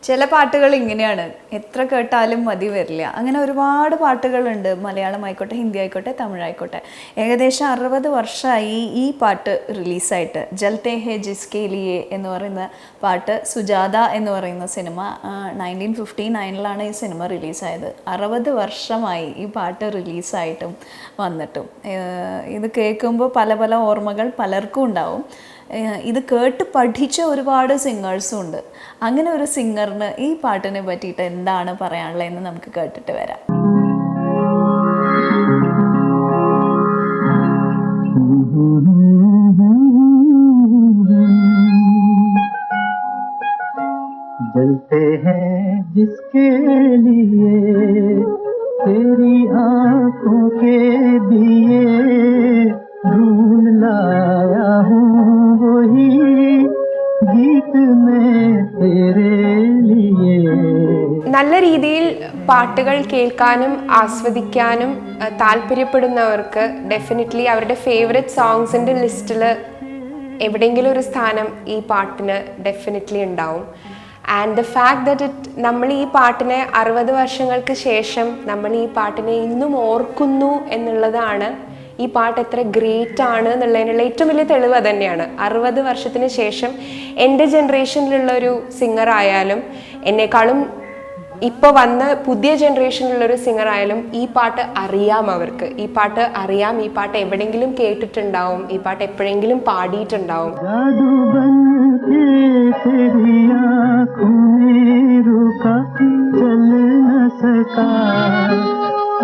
ചില പാട്ടുകൾ ഇങ്ങനെയാണ്, എത്ര കേട്ടാലും മതി വരില്ല. അങ്ങനെ ഒരുപാട് പാട്ടുകളുണ്ട്, മലയാളം ആയിക്കോട്ടെ, ഹിന്ദി ആയിക്കോട്ടെ, തമിഴായിക്കോട്ടെ. ഏകദേശം 60 വർഷമായി ഈ പാട്ട് റിലീസായിട്ട്. ജൽത്തെ ഹേ ജിസ്കെ ലിയെ എന്ന് പറയുന്ന പാട്ട്, സുജാത എന്ന് പറയുന്ന സിനിമ 1959 ഈ സിനിമ റിലീസായത്. 60 വർഷമായി ഈ പാട്ട് റിലീസായിട്ടും വന്നിട്ടും. ഇത് കേൾക്കുമ്പോൾ പല പല ഓർമ്മകൾ പലർക്കും ഉണ്ടാവും. ഇത് കേട്ട് പഠിച്ച ഒരുപാട് സിംഗേഴ്സും ഉണ്ട്. അങ്ങനെ ഒരു സിംഗറിന് ഈ പാട്ടിനെ പറ്റിയിട്ട് എന്താണ് പറയാനുള്ളതെന്ന് നമുക്ക് കേട്ടിട്ട് വരാം. जलते हैं जिसके लिए तेरी आंखों के दिए ढूंढ लाया हूँ वही गीत में तेरे लिए. നല്ല രീതിയിൽ പാട്ടുകൾ കേൾക്കാനും ആസ്വദിക്കാനും താല്പര്യപ്പെടുന്നവർക്ക് ഡെഫിനറ്റ്ലി അവരുടെ ഫേവറേറ്റ് സോങ്സിൻ്റെ ലിസ്റ്റിൽ എവിടെയെങ്കിലും ഒരു സ്ഥാനം ഈ പാട്ടിന് ഡെഫിനറ്റ്ലി ഉണ്ടാവും. ആൻഡ് ദ ഫാക്ട് ദറ്റ് നമ്മൾ ഈ പാട്ടിനെ 60 വർഷങ്ങൾക്ക് ശേഷം നമ്മൾ ഈ പാട്ടിനെ ഇന്നും ഓർക്കുന്നു എന്നുള്ളതാണ് ഈ പാട്ട് എത്ര ഗ്രേറ്റ് ആണ് എന്നുള്ളതിനുള്ള ഏറ്റവും വലിയ തെളിവ് തന്നെയാണ്. 60 വർഷത്തിന് ശേഷം എൻ്റെ ജനറേഷനിലുള്ളൊരു സിംഗർ ആയാലും എന്നെക്കാളും ഇപ്പോൾ വന്ന പുതിയ ജനറേഷനിലുള്ളൊരു സിംഗർ ആയാലും ഈ പാട്ട് അറിയാം, അവർക്ക് ഈ പാട്ട് അറിയാം, ഈ പാട്ട് എവിടെയെങ്കിലും കേട്ടിട്ടുണ്ടാവും, ഈ പാട്ട് എപ്പോഴെങ്കിലും പാടിയിട്ടുണ്ടാവും.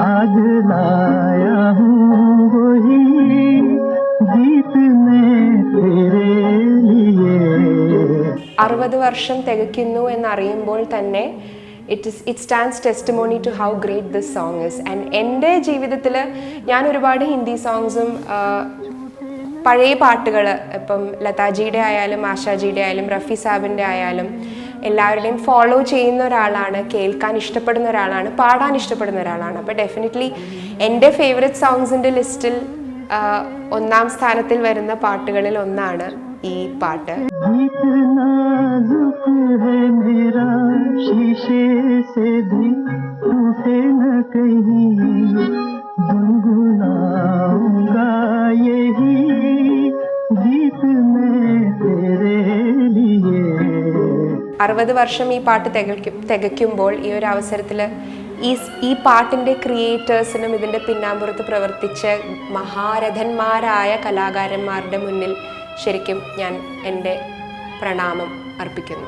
आज लाया हूँ वही गीत में तेरे लिए. 60 വർഷം തികയ്ക്കുന്നു എന്നറിയുമ്പോൾ തന്നെ it stands testimony to how great this song is. And എൻ്റെ ജീവിതത്തിൽ ഞാൻ ഒരുപാട് ഹിന്ദി സോങ്സും പഴയ പാട്ടുകൾ, ഇപ്പം ലതാജിയുടെ ആയാലും ആശാജിയുടെ ആയാലും റഫി സാബിൻ്റെ ആയാലും എല്ലാവരുടെയും ഫോളോ ചെയ്യുന്ന ഒരാളാണ്, കേൾക്കാൻ ഇഷ്ടപ്പെടുന്ന ഒരാളാണ്, പാടാൻ ഇഷ്ടപ്പെടുന്ന ഒരാളാണ്. അപ്പോൾ ഡെഫിനറ്റ്ലി എൻ്റെ ഫേവറേറ്റ് സോങ്സിൻ്റെ ലിസ്റ്റിൽ 1ാം സ്ഥാനത്തിൽ വരുന്ന പാട്ടുകളിൽ ഒന്നാണ് ഈ പാട്ട്. അറുപത് വർഷം ഈ പാട്ട് തികയ്ക്കുമ്പോൾ ഈ ഒരു അവസരത്തിൽ ഈ പാട്ടിൻ്റെ ക്രിയേറ്റേഴ്സിനും ഇതിൻ്റെ പിന്നാമ്പുറത്ത് പ്രവർത്തിച്ച മഹാരഥന്മാരായ കലാകാരന്മാരുടെ മുന്നിൽ ശരിക്കും ഞാൻ എൻ്റെ പ്രണാമം അർപ്പിക്കുന്നു.